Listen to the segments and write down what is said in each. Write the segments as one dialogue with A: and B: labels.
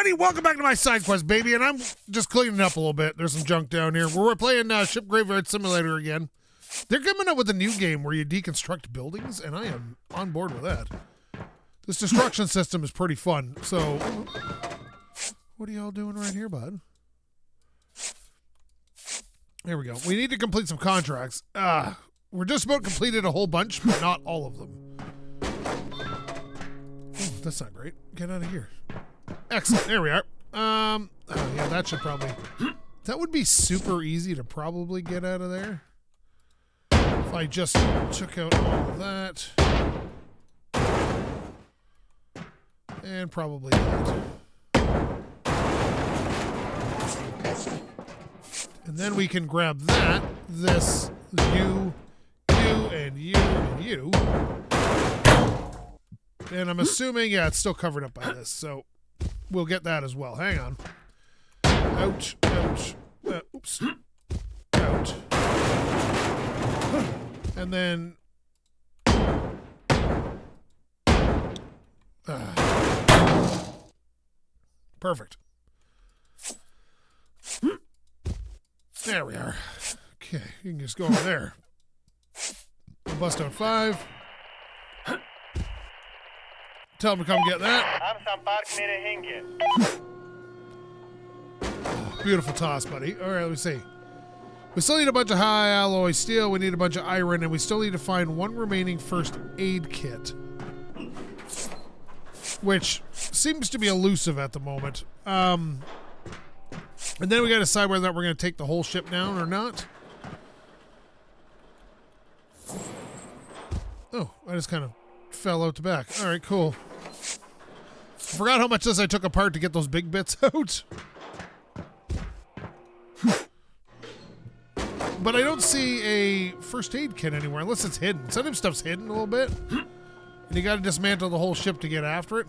A: everybody, welcome back to my side quest, baby, and I'm just cleaning up a little bit. There's some junk down here. We're playing Ship Graveyard Simulator again. They're coming up with a new game where you deconstruct buildings, and I am on board with that. This destruction system is pretty fun, so... What are y'all doing right here, bud? There we go. We need to complete some contracts. We're just about completed a whole bunch, but not all of them. Oh, that's not great. Get out of here. Excellent. There we are. Oh, yeah, that should probably... That would be super easy to probably get out of there. If I just took out all of that. And probably that. And then we can grab that, this, you, and you, and you. And I'm assuming, yeah, it's still covered up by this, so we'll get that as well. Hang on. Ouch, ouch. Oops. Out. And then... Perfect. There we are. Okay, you can just go over there. Bust out 5. Tell them to come get that. Oh, beautiful toss, buddy. All right, let me see. We still need a bunch of high alloy steel. We need a bunch of iron, and we still need to find one remaining first aid kit, which seems to be elusive at the moment. And then we got to decide whether or not we're going to take the whole ship down or not. Oh, I just kind of fell out the back. All right, cool. Forgot how much this I took apart to get those big bits out. But I don't see a first aid kit anywhere, unless it's hidden. Sometimes stuff's hidden a little bit. And you got to dismantle the whole ship to get after it.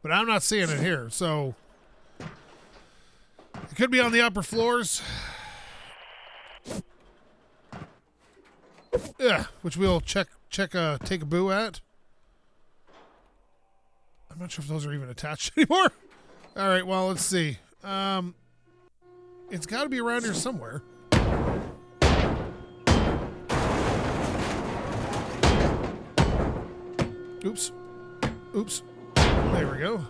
A: But I'm not seeing it here, so... It could be on the upper floors. Yeah, which we'll take a boo at. I'm not sure if those are even attached anymore. All right, well, let's see. It's got to be around here somewhere. Oops. Oops. There we go.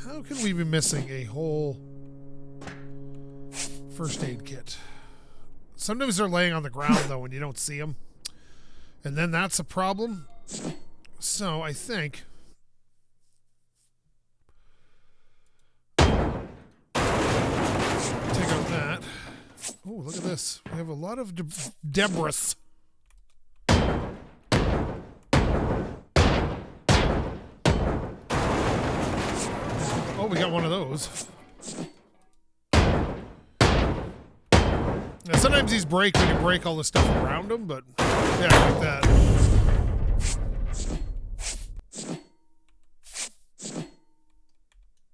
A: How can we be missing a whole first aid kit? Sometimes they're laying on the ground, though, when you don't see them. And then that's a problem. So I think... Take out that. Oh, look at this. We have a lot of debris. Oh, we got one of those. Now, sometimes these break when you break all the stuff around them, but yeah, like that.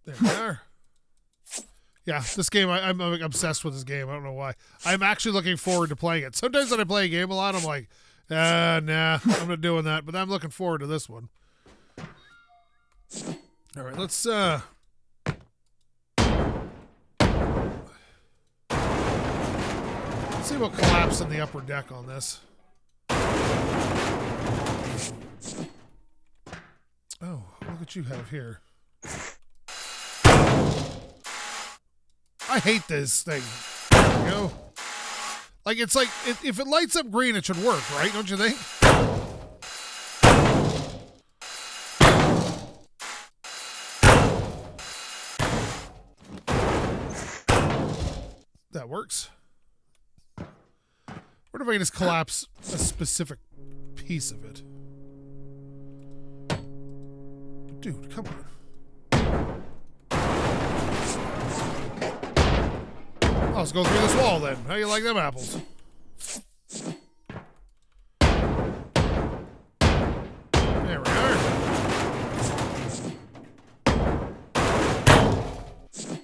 A: There we are. Yeah, this game, I'm obsessed with this game. I don't know why. I'm actually looking forward to playing it. Sometimes when I play a game a lot, I'm like, nah, I'm not doing that. But I'm looking forward to this one. All right, let's see about collapsing the upper deck on this. Oh, look what you have here. I hate this thing. There we go. Like, it's like, if it lights up green, it should work, right? Don't you think? That works. What if I can just collapse a specific piece of it? Dude, come on. Oh, let's go through this wall then. How you like them apples? There we are.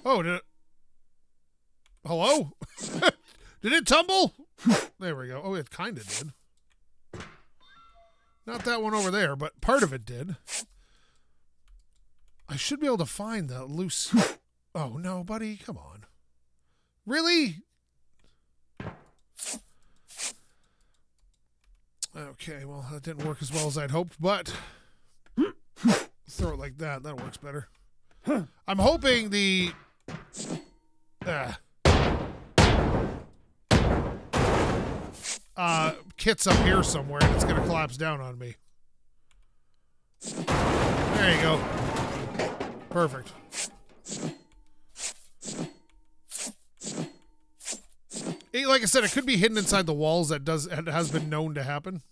A: Oh, did it? Hello? Did it tumble? There we go. Oh, it kind of did. Not that one over there, but part of it did. I should be able to find the loose... Oh, no, buddy. Come on. Really? Okay, well, that didn't work as well as I'd hoped, but... Throw it like that. That works better. I'm hoping the... kit's up here somewhere and it's going to collapse down on me. There you go. Perfect. Like I said, it could be hidden inside the walls. That has been known to happen.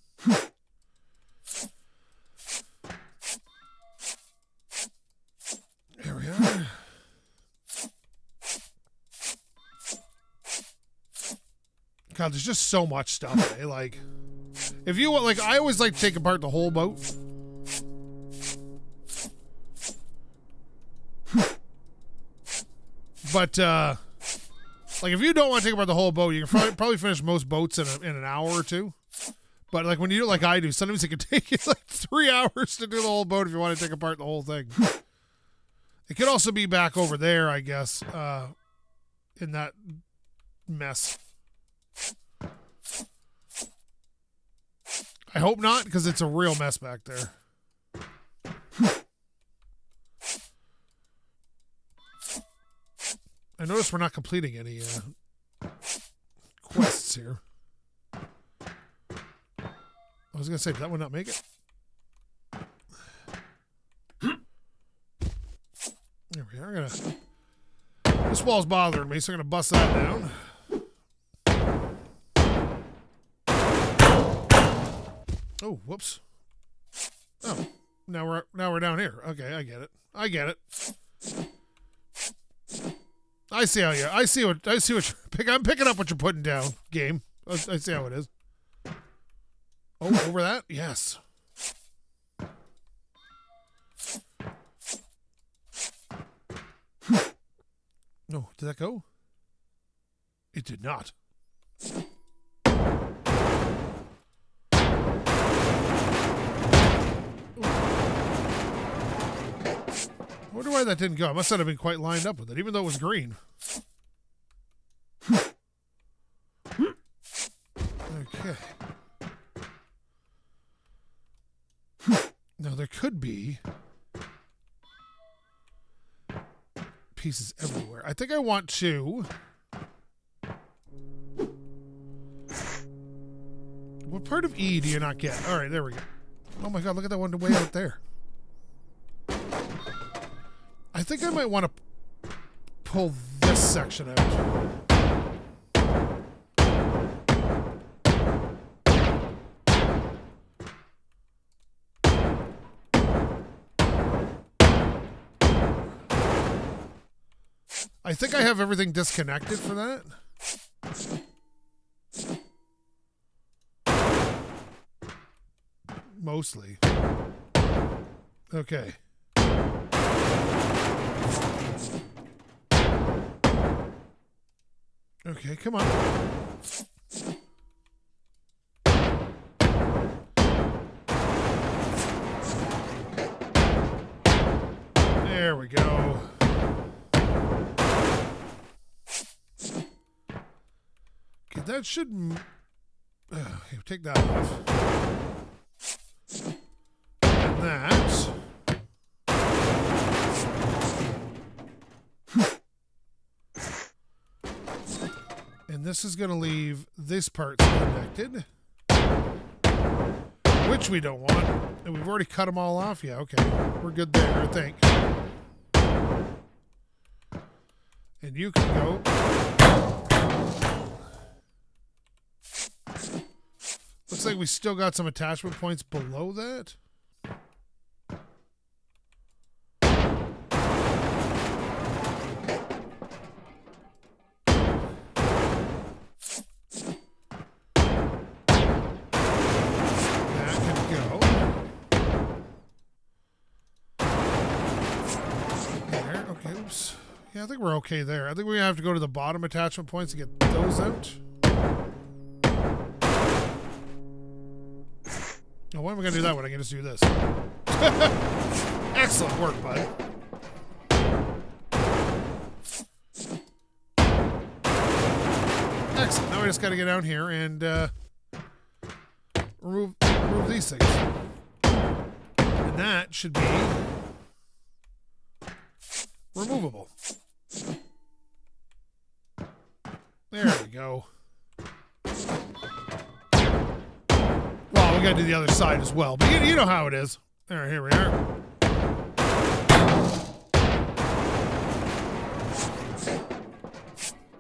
A: There we are. God, there's just so much stuff. Eh? Like, if you like, I always like to take apart the whole boat. But like, if you don't want to take apart the whole boat, you can probably finish most boats in an hour or two. But like when you do it like I do, sometimes it can take you like 3 hours to do the whole boat if you want to take apart the whole thing. It could also be back over there, I guess, in that mess. I hope not, because it's a real mess back there. I notice we're not completing any quests here. I was going to say, did that one not make it? There we are. This wall's bothering me, so I'm going to bust that down. Oh, whoops. Oh, now we're down here. Okay, I get it. I get it. I see what you're I'm picking up what you're putting down, game. I see how it is. Oh, over that? Yes. No, did that go? It did not. I wonder why that didn't go. I must not have been quite lined up with it, even though it was green. Okay. Now, there could be pieces everywhere. I think I want to... What part of E do you not get? All right, there we go. Oh my God, look at that one way out there. I think I might want to pull this section out. I think I have everything disconnected for that. Mostly. Okay. Okay, come on. There we go. Okay, that should... take that off. And that... And this is going to leave this part connected. Which we don't want. And we've already cut them all off. Yeah, okay. We're good there, I think. And you can go... Looks like we still got some attachment points below that. Yeah, I think we're okay there. I think we have to go to the bottom attachment points to get those out. Oh, why am I going to do that when I can just do this? Excellent work, bud. Excellent. Now we just got to get down here and remove these things. And that should be removable. There we go. Well, we got to do the other side as well. But you know how it is. All right, here we are.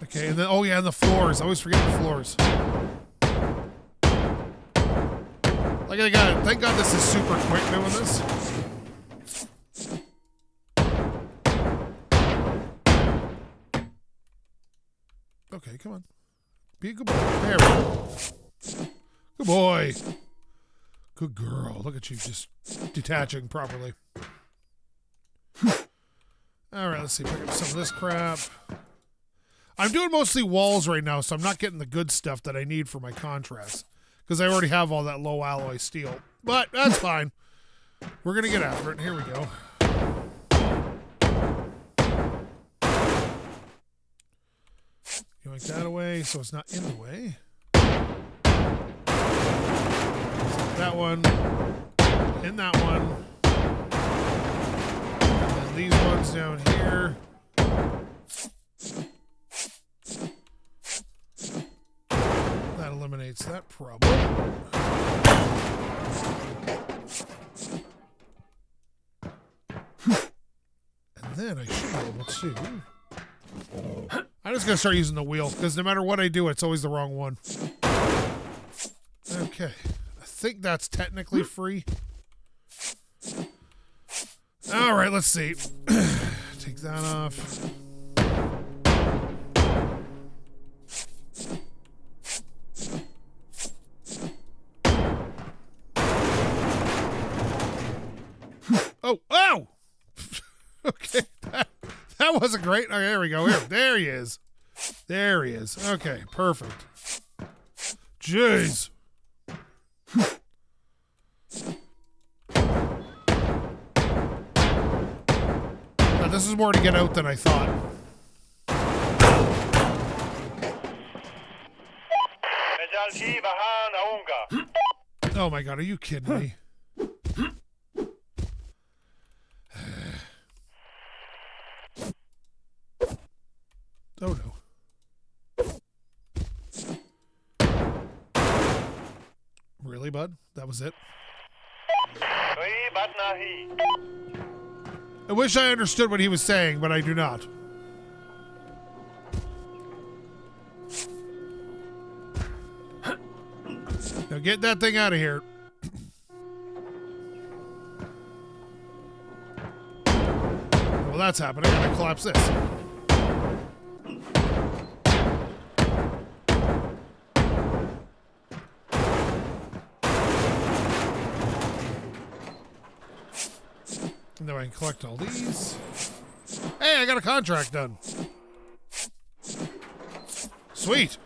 A: Okay, and then, oh yeah, and the floors. I always forget the floors. Like I got it. Thank God this is super quick doing this. Okay, come on. Be a good boy. There we go. Good boy. Good girl. Look at you just detaching properly. Alright, let's see. Pick up some of this crap. I'm doing mostly walls right now, so I'm not getting the good stuff that I need for my contrast. Because I already have all that low alloy steel. But that's fine. We're going to get after it. Here we go. Yoink that away so it's not in the way. That one. In that one. And then these ones down here. That eliminates that problem. And then I should be able to... I'm just going to start using the wheel, because no matter what I do, it's always the wrong one. Okay. I think that's technically free. All right, let's see. Take that off. Oh, oh! Okay, that wasn't great. Okay, there we go. Here, there he is. There he is. Okay, perfect. Jeez. Now, this is more to get out than I thought. Oh my God, are you kidding me? Oh no. Really, bud? That was it? I wish I understood what he was saying, but I do not. Now get that thing out of here. Well, that's happening. I'm gonna collapse this. And then I can collect all these. Hey, I got a contract done. Sweet.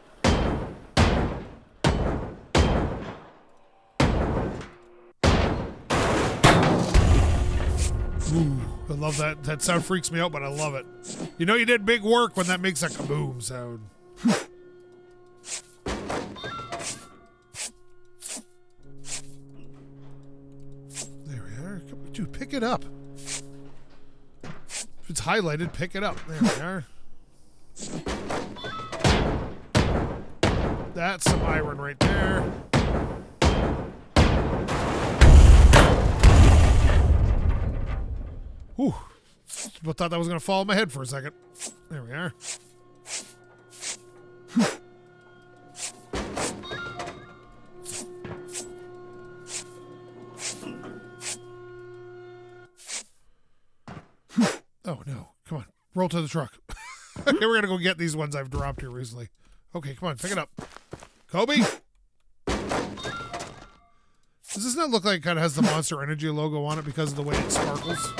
A: Ooh, I love that. That sound freaks me out, but I love it. You know you did big work when that makes a kaboom sound. There we are. Dude, pick it up. If it's highlighted, pick it up. There we are. That's some iron right there. Whew. I thought that was going to fall on my head for a second. There we are. Oh, no. Come on. Roll to the truck. Okay, we're going to go get these ones I've dropped here recently. Okay, come on. Pick it up. Kobe? Does this not look like it kind of has the Monster Energy logo on it because of the way it sparkles?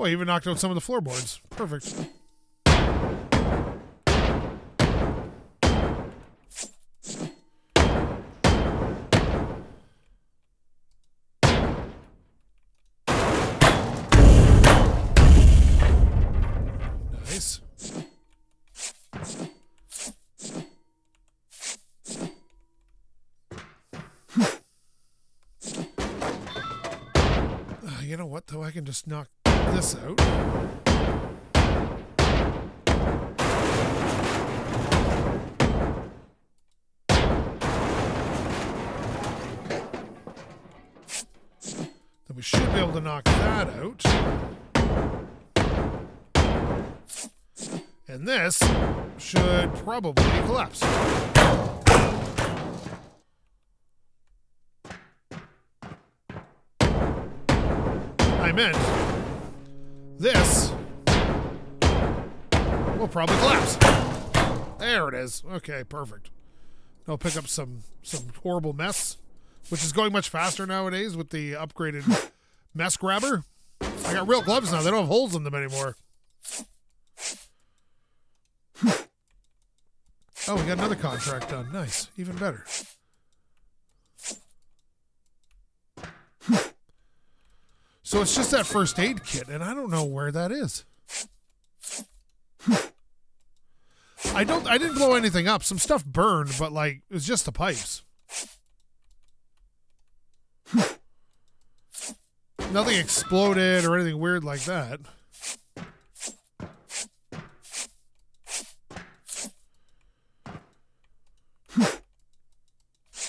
A: Oh, I even knocked out some of the floorboards. Perfect. Nice. You know what, though? I can just knock this out. Then we should be able to knock that out. And this should probably collapse. I meant this will probably collapse. There it is. Okay, perfect. I'll pick up some horrible mess, which is going much faster nowadays with the upgraded mess grabber. I got real gloves now. They don't have holes in them anymore. Oh, we got another contract done. Nice. Even better. So it's just that first aid kit, and I don't know where that is. I didn't blow anything up. Some stuff burned, but like it was just the pipes. Nothing exploded or anything weird like that.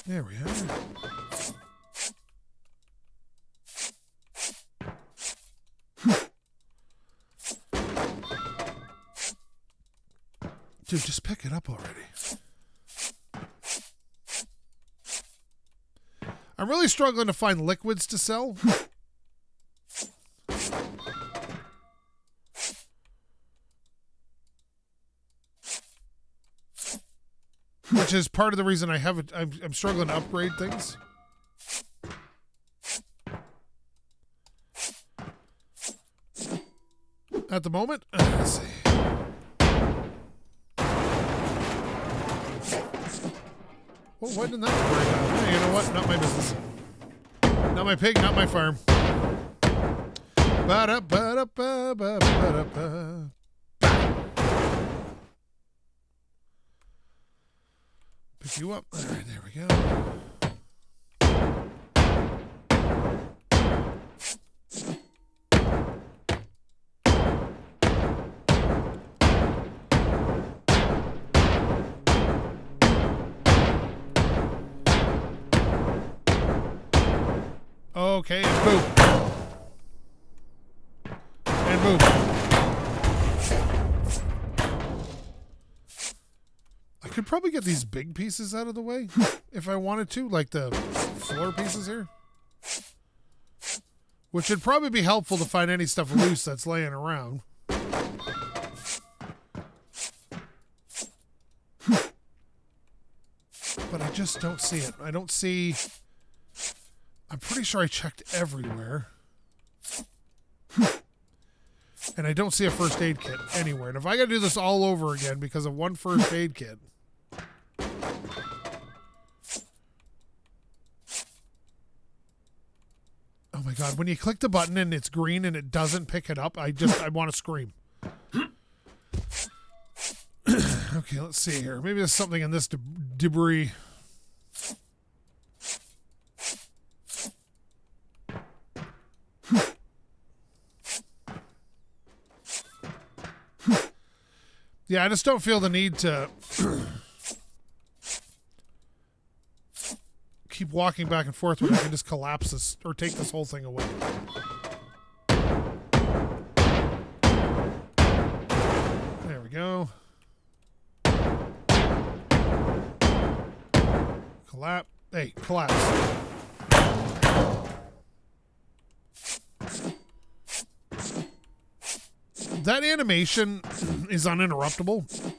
A: There we are. Dude, just pick it up already. I'm really struggling to find liquids to sell. Which is part of the reason I'm struggling to upgrade things. At the moment, let's see. Well, why didn't that break out? Hey, you know what? Not my business. Not my pig, not my farm. Ba-da-ba-da-ba-ba-ba-da-ba. Pick you up. All right, there we go. Okay, and boom. And boom. I could probably get these big pieces out of the way if I wanted to, like the floor pieces here. Which would probably be helpful to find any stuff loose that's laying around. But I just don't see it. I don't see... I'm pretty sure I checked everywhere. And I don't see a first aid kit anywhere. And if I gotta do this all over again because of one first aid kit... Oh my god, when you click the button and it's green and it doesn't pick it up, I want to scream. Okay, let's see here. Maybe there's something in this debris. Yeah, I just don't feel the need to keep walking back and forth when I can just collapse this or take this whole thing away. There we go. Collapse. Hey, collapse. That animation is uninterruptible,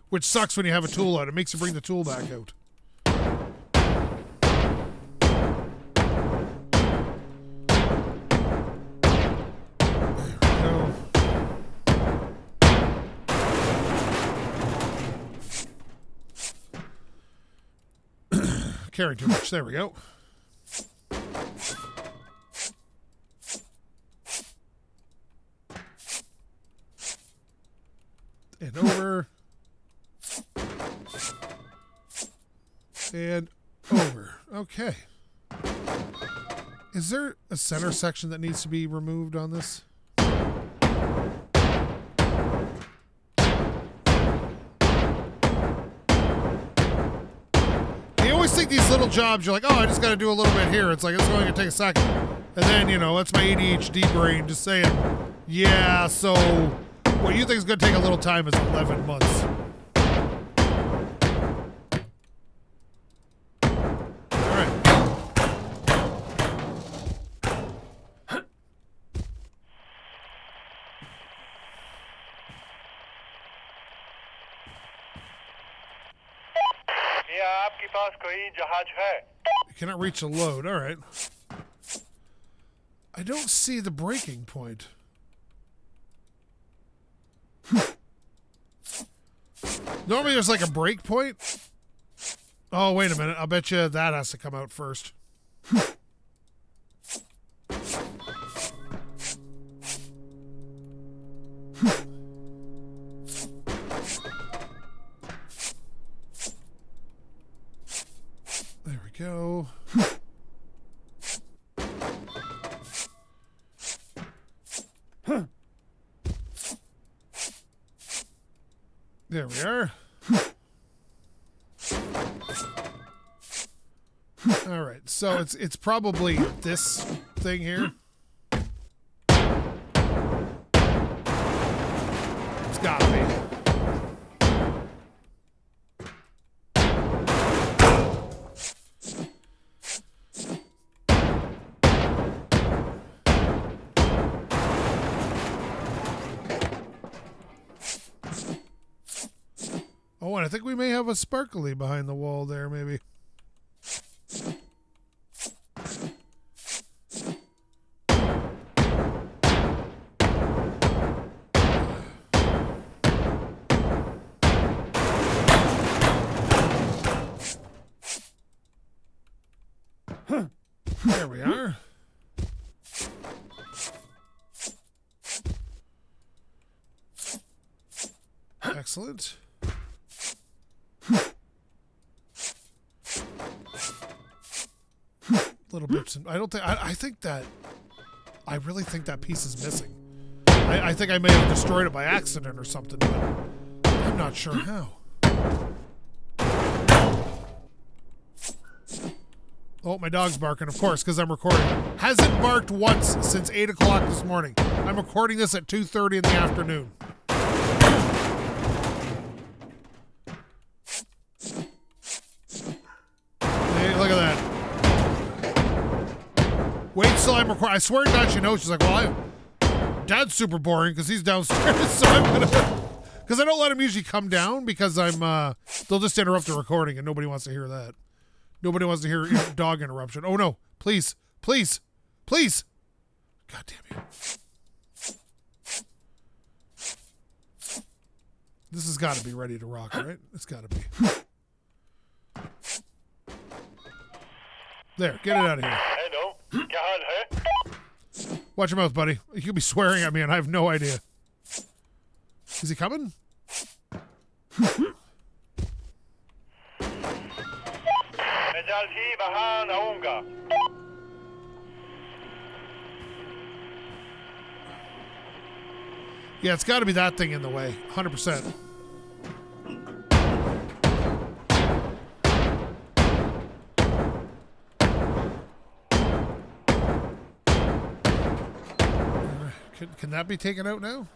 A: which sucks when you have a tool out. It makes you bring the tool back out. carrying too much. There we go. And over. And over. Okay. Is there a center section that needs to be removed on this? You always think these little jobs, you're like, oh, I just got to do a little bit here. It's like, it's going to take a second. And then, you know, that's my ADHD brain just saying, yeah, so what you think is going to take a little time is 11 months. You cannot reach a load. All right. I don't see the breaking point. Normally there's like a break point. Oh, wait a minute. I'll bet you that has to come out first. There we go. There we are. All right, so it's probably this thing here. It's gotta be. Oh, and I think we may have a sparkly behind the wall there, maybe. There we are. Excellent. Little bits. I don't think. I think that. I really think that piece is missing. I think I may have destroyed it by accident or something, but I'm not sure how. Oh, my dog's barking, of course, because I'm recording. Hasn't barked once since 8 o'clock this morning. I'm recording this at 2:30 in the afternoon. Hey, look at that. Wait till I'm recording. I swear to God, she knows. She's like, well, Dad's super boring because he's downstairs, so I'm gonna. Because I don't let him usually come down because I'm. They'll just interrupt the recording, and nobody wants to hear that. Nobody wants to hear dog interruption. Oh no! Please, please, please! God damn you! This has got to be ready to rock, right? It's got to be. There, get it out of here. Watch your mouth, buddy. You could be swearing at me and I have no idea. Is he coming? Yeah, it's got to be that thing in the way. 100%. Can that be taken out now?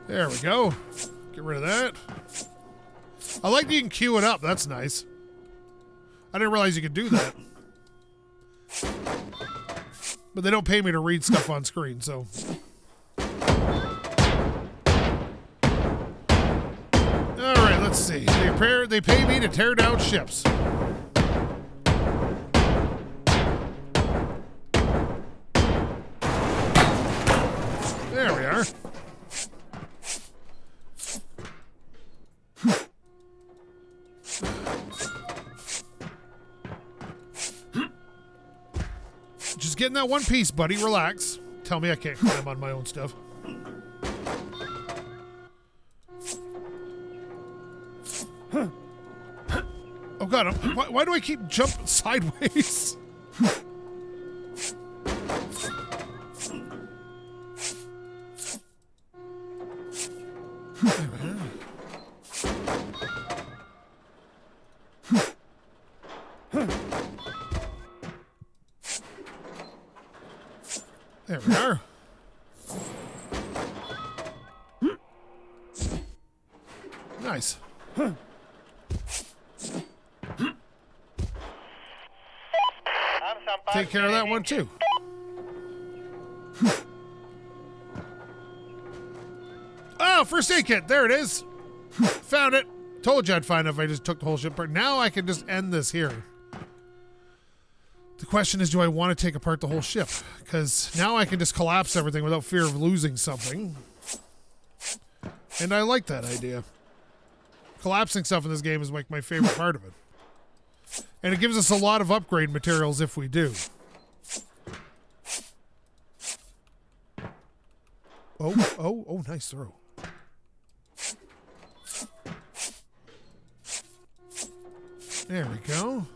A: There we go. Get rid of that. I like that you can queue it up. That's nice. I didn't realize you could do that. But they don't pay me to read stuff on screen, so. Alright, let's see. They pay me to tear down ships. Just getting that one piece, buddy. Relax. Tell me I can't climb on my own stuff. Oh god, why do I keep jumping sideways? There we are. Nice. Take care of that one too. Oh, first aid kit. There it is. Found it. Told you I'd find it if I just took the whole ship apart. Now I can just end this here. The question is, do I want to take apart the whole ship? Because now I can just collapse everything without fear of losing something. And I like that idea. Collapsing stuff in this game is like my favorite part of it. And it gives us a lot of upgrade materials if we do. Oh, nice throw. There we go.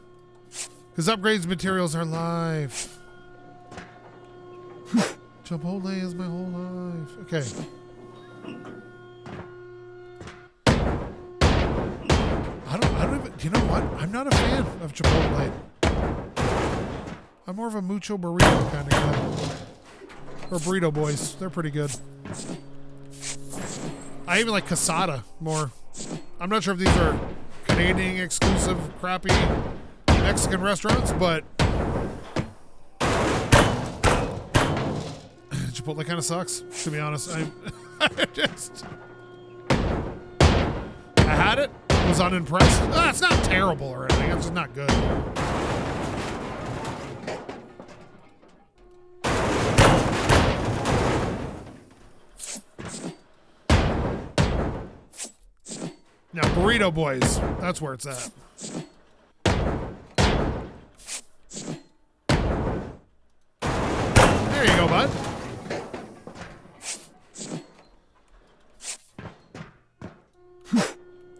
A: Because upgrades materials are live. Chipotle is my whole life. Okay. I don't even, you know what? I'm not a fan of Chipotle. I'm more of a mucho burrito kind of guy. Or burrito boys. They're pretty good. I even like casada more. I'm not sure if these are Canadian exclusive crappy Mexican restaurants, but Chipotle kind of sucks, to be honest. I had it, was unimpressed. It's not terrible or anything, it's just not good. Now, Burrito Boys, that's where it's at. There you go, bud.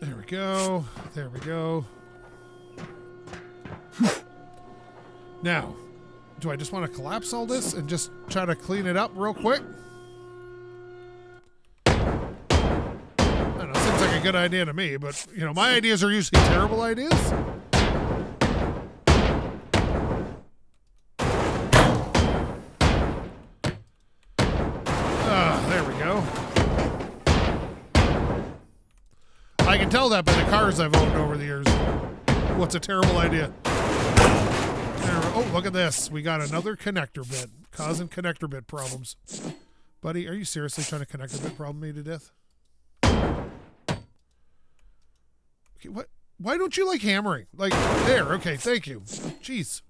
A: There we go. There we go. Now, do I just want to collapse all this and just try to clean it up real quick? I don't know, seems like a good idea to me, but, you know, my ideas are usually terrible ideas. There we go. I can tell that by the cars I've owned over the years. What's a terrible idea? Oh, look at this. We got another connector bit, causing connector bit problems. Buddy, are you seriously trying to connector bit problem me to death? Okay, what? Why don't you like hammering? Like, there, okay, thank you. Jeez.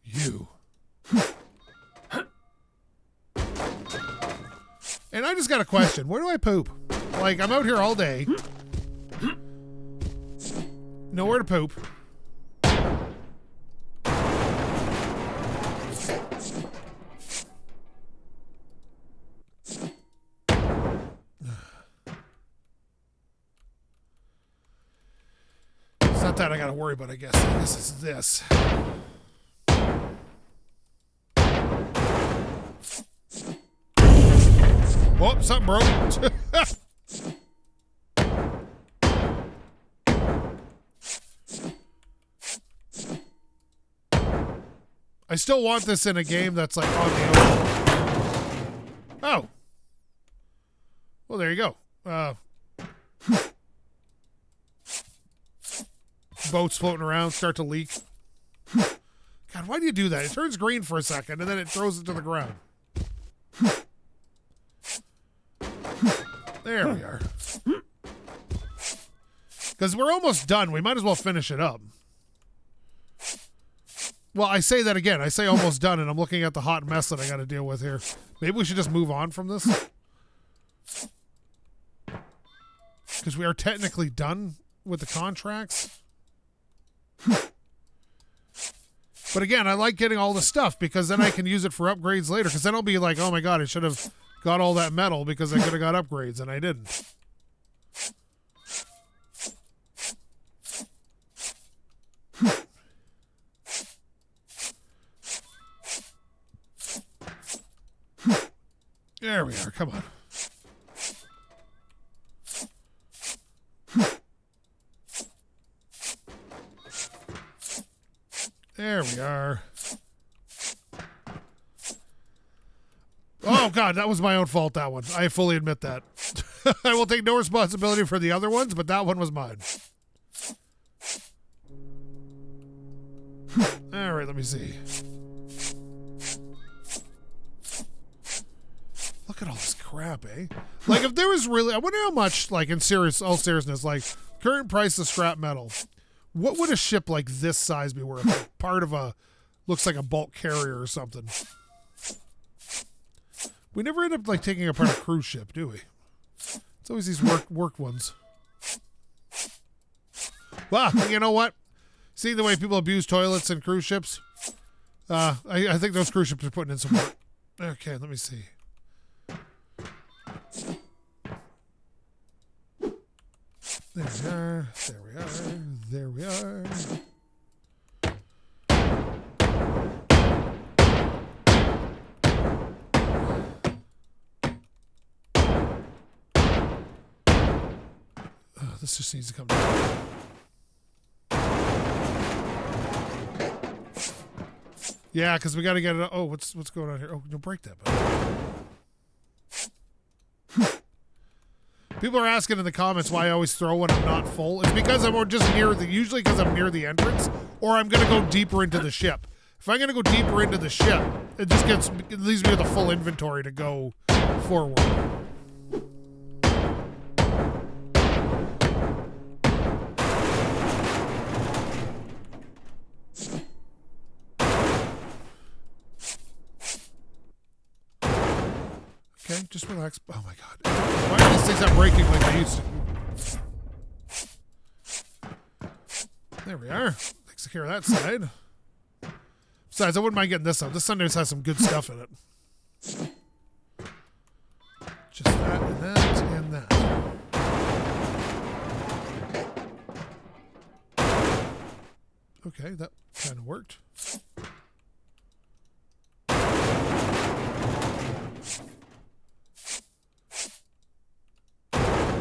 A: You. And I just got a question. Where do I poop? Like, I'm out here all day. Nowhere to poop. It's not that I gotta worry about, I guess. This is this. Whoop, something broke. I still want this in a game that's like on the ocean. Oh. Well, there you go. Boats floating around, start to leak. God, why do you do that? It turns green for a second, and then it throws it to the ground. There we are. Because we're almost done. We might as well finish it up. Well, I say that again. I say almost done, and I'm looking at the hot mess that I got to deal with here. Maybe we should just move on from this. Because we are technically done with the contracts. But again, I like getting all the stuff because then I can use it for upgrades later. Because then I'll be like, oh my god, I should have got all that metal because I could have got upgrades and I didn't. There we are. Come on. There we are. Oh, God, that was my own fault, that one. I fully admit that. I will take no responsibility for the other ones, but that one was mine. All right, let me see. Look at all this crap, eh? Like, if there was really... I wonder how much, like, in all seriousness, like, current price of scrap metal, what would a ship like this size be worth? Like, part of a... Looks like a bulk carrier or something. We never end up, like, taking apart a cruise ship, do we? It's always these work ones. Well, you know what? Seeing the way people abuse toilets and cruise ships, I think those cruise ships are putting in some work. Okay, let me see. There we are. There we are. There we are. Oh, this just needs to come down. Yeah, because we got to get it. Oh, what's going on here? Oh, don't break that. People are asking in the comments why I always throw when I'm not full. It's because I'm just near the, usually because I'm near the entrance, or I'm going to go deeper into the ship. If I'm going to go deeper into the ship, it leaves me with a full inventory to go forward. Okay, just relax. Oh my god. Why are these things not breaking like they used to? There we are. Takes care of that side. Besides, I wouldn't mind getting this up. This sometimes has some good stuff in it. Just that and that and that. Okay, that kind of worked.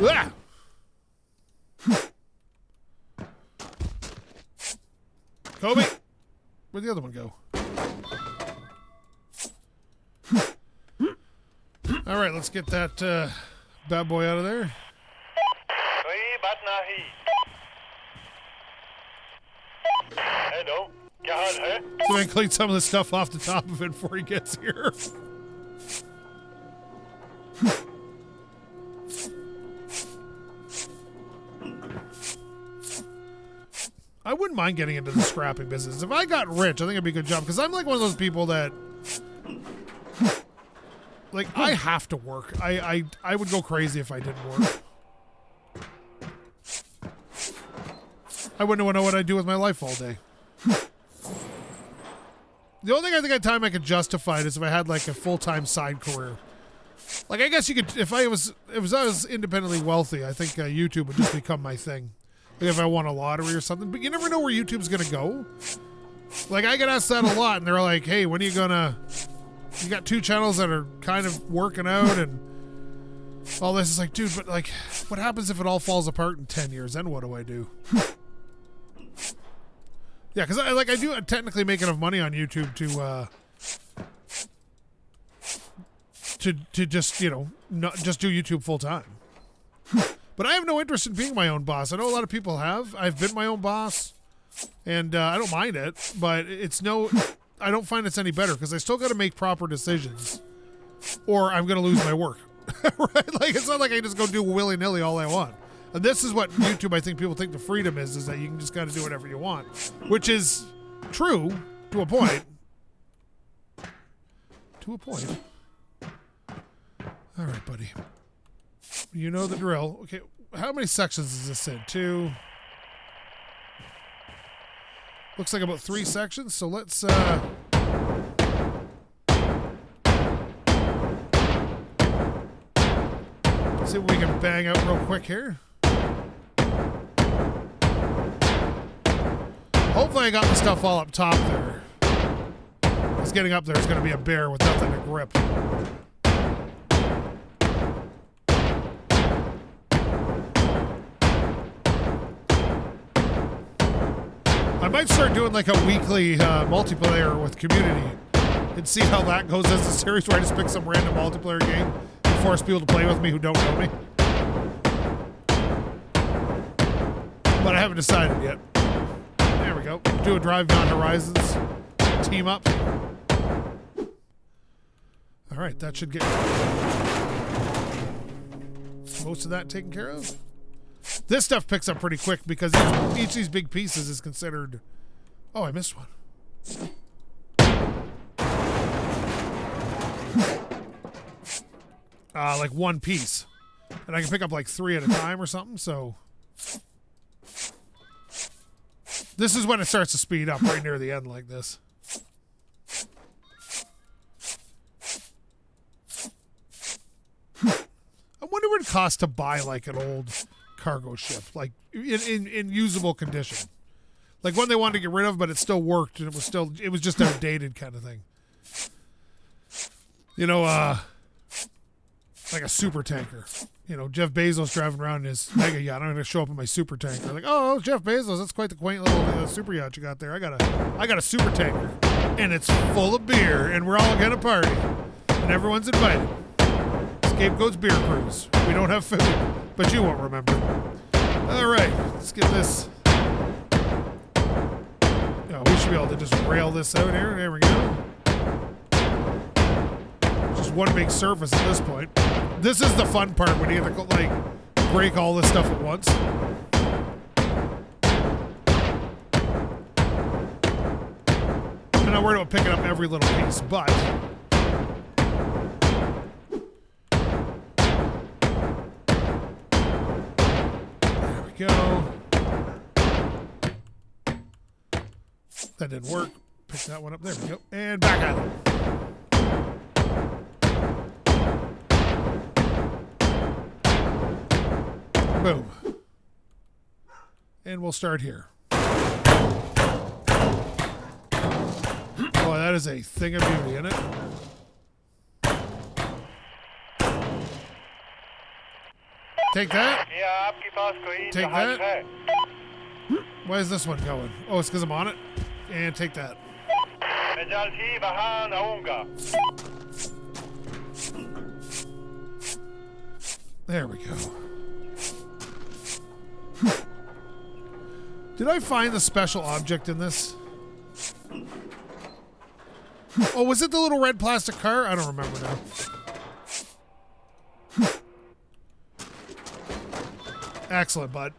A: Ah! Kobe! Where'd the other one go? All right, let's get that bad boy out of there. So I can clean some of the stuff off the top of it before he gets here. I wouldn't mind getting into the scrapping business. If I got rich, I think it'd be a good job. Because I'm like one of those people that... Like, I have to work. I would go crazy if I didn't work. I wouldn't know what I'd do with my life all day. The only thing I think at time I could justify it is if I had, like, a full-time side career. Like, I guess you could... If I was independently wealthy, I think YouTube would just become my thing. Like if I won a lottery or something. But you never know where YouTube's going to go. Like, I get asked that a lot, and they're like, hey, when are you going to... You got 2 channels that are kind of working out, and all this is like, dude, but, like, what happens if it all falls apart in 10 years? Then what do I do? Yeah, because I do technically make enough money on YouTube to just, you know, not just do YouTube full time. But I have no interest in being my own boss. I know a lot of people have. I've been my own boss, and I don't mind it, but I don't find it's any better because I still got to make proper decisions, or I'm going to lose my work. Right? Like, it's not like I just go do willy-nilly all I want. And this is what YouTube, I think people think the freedom is that you can just kind of do whatever you want, which is true to a point. To a point. All right, buddy. You know the drill. Okay, how many sections is this in? 2. Looks like about 3 sections, so let's see what we can bang out real quick here. Hopefully I got the stuff all up top there. Because getting up there is going to be a bear with nothing to grip. I might start doing like a weekly multiplayer with community and see how that goes as a series where I just pick some random multiplayer game and force people to play with me who don't know me. But I haven't decided yet. There we go. Do a Drive Beyond Horizons team up. All right, that should get most of that taken care of. This stuff picks up pretty quick because each of these big pieces is considered... Oh, I missed one. Like one piece. And I can pick up like 3 at a time or something, so... This is when it starts to speed up right near the end like this. I wonder what it costs to buy like an old cargo ship, like in usable condition. Like one they wanted to get rid of, but it still worked and it was just outdated kind of thing. You know, like a super tanker. You know, Jeff Bezos driving around in his mega yacht. I'm going to show up in my super tanker. Like, oh, Jeff Bezos, that's quite the quaint little super yacht you got there. I got a super tanker, and it's full of beer, and we're all going to party, and everyone's invited. SkapeGote's beer cruise. We don't have food, but you won't remember. All right, let's get this. Oh, we should be able to just rail this out here. There we go. Just one big surface at this point. This is the fun part when you have to like break all this stuff at once. I'm not worried about picking up every little piece, but there we go. That didn't work. Pick that one up. There we go. And back at it. Boom. And we'll start here. Oh, that is a thing of beauty, isn't it? Take that. Take that. Why is this one going? Oh, it's because I'm on it. And take that. There we go. Did I find the special object in this? Oh, was it the little red plastic car? I don't remember now. Excellent, bud.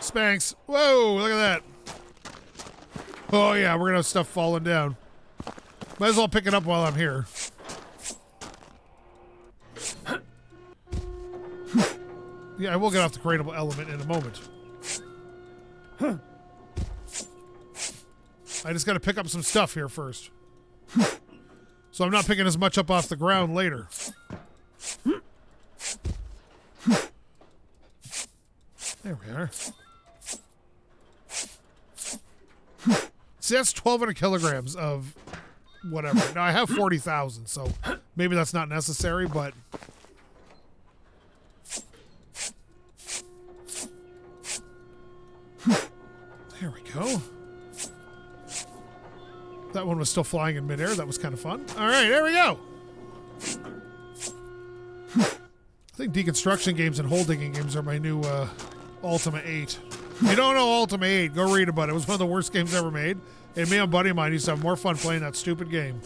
A: Spanx. Whoa, look at that. Oh, yeah, we're going to have stuff falling down. Might as well pick it up while I'm here. Yeah, I will get off the crateable element in a moment. I just got to pick up some stuff here first. So I'm not picking as much up off the ground later. There we are. See, that's 1,200 kilograms of whatever. Now, I have 40,000, so maybe that's not necessary, but... There we go. That one was still flying in midair. That was kind of fun. All right, there we go. I think deconstruction games and hole digging games are my new Ultima 8. If you don't know Ultima 8, go read about it. It was one of the worst games ever made. And me and a buddy of mine used to have more fun playing that stupid game.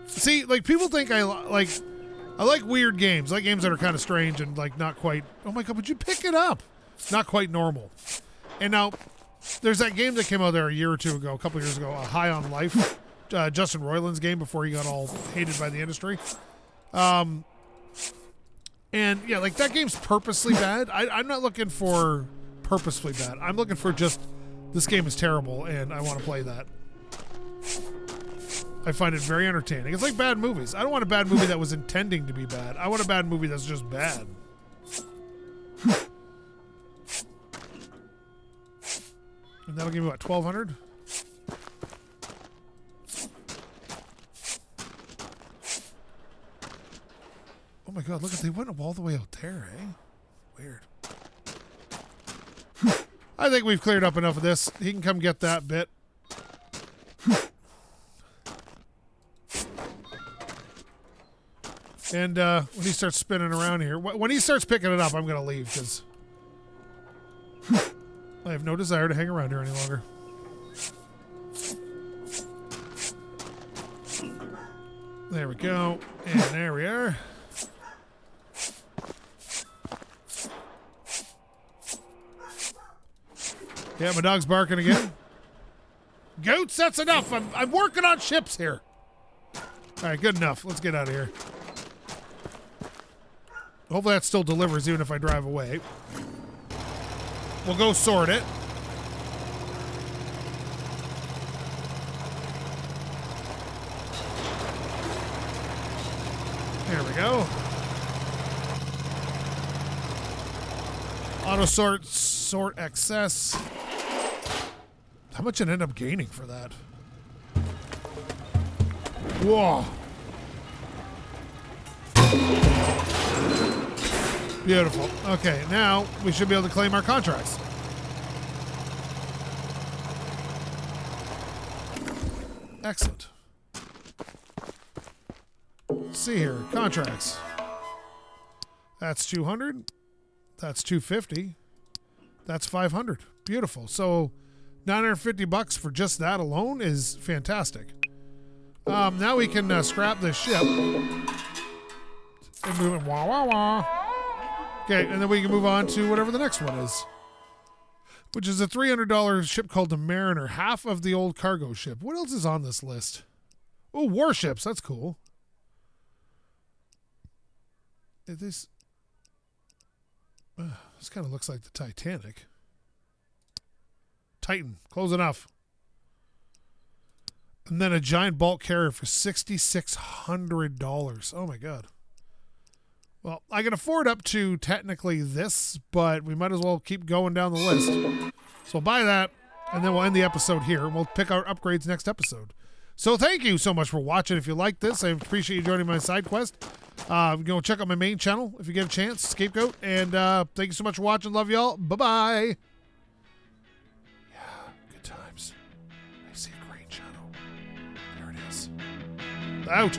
A: See, like, people think I like weird games. I like games that are kind of strange and, like, not quite... Oh, my God, would you pick it up? Not quite normal. And now, there's that game that came out there a year or two ago, a couple years ago, High on Life. Justin Roiland's game before he got all hated by the industry. And, yeah, like, that game's purposely bad. I'm not looking for purposefully bad. I'm looking for just, this game is terrible and I want to play that. I find it very entertaining. It's like bad movies. I don't want a bad movie that was intending to be bad. I want a bad movie that's just bad. And that'll give me, what, 1,200? Oh my god, look at, they went all the way out there, eh? Weird. I think we've cleared up enough of this. He can come get that bit. And when he starts spinning around here, when he starts picking it up, I'm going to leave because I have no desire to hang around here any longer. There we go. And there we are. Yeah, my dog's barking again. Goats, that's enough. I'm working on ships here. All right, good enough. Let's get out of here. Hopefully that still delivers even if I drive away. We'll go sort it. There we go. Auto sort excess. How much did I end up gaining for that? Whoa. Beautiful. Okay, now we should be able to claim our contracts. Excellent. Let's see here. Contracts. That's 200. That's 250. That's 500. Beautiful. So $950 for just that alone is fantastic. Now we can scrap this ship and move it. Wah, wah, wah. Okay, and then we can move on to whatever the next one is, which is a $300 ship called the Mariner, half of the old cargo ship. What else is on this list? Oh, warships. That's cool. This kind of looks like the Titanic. Titan. Close enough. And then a giant bulk carrier for $6,600. Oh, my God. Well, I can afford up to technically this, but we might as well keep going down the list. So we'll buy that, and then we'll end the episode here. We'll pick our upgrades next episode. So thank you so much for watching. If you like this, I appreciate you joining my side quest. Go check out my main channel if you get a chance, SkapeGote. And thank you so much for watching. Love y'all. Bye-bye. Yeah, good times. I see a green channel. There it is. Out.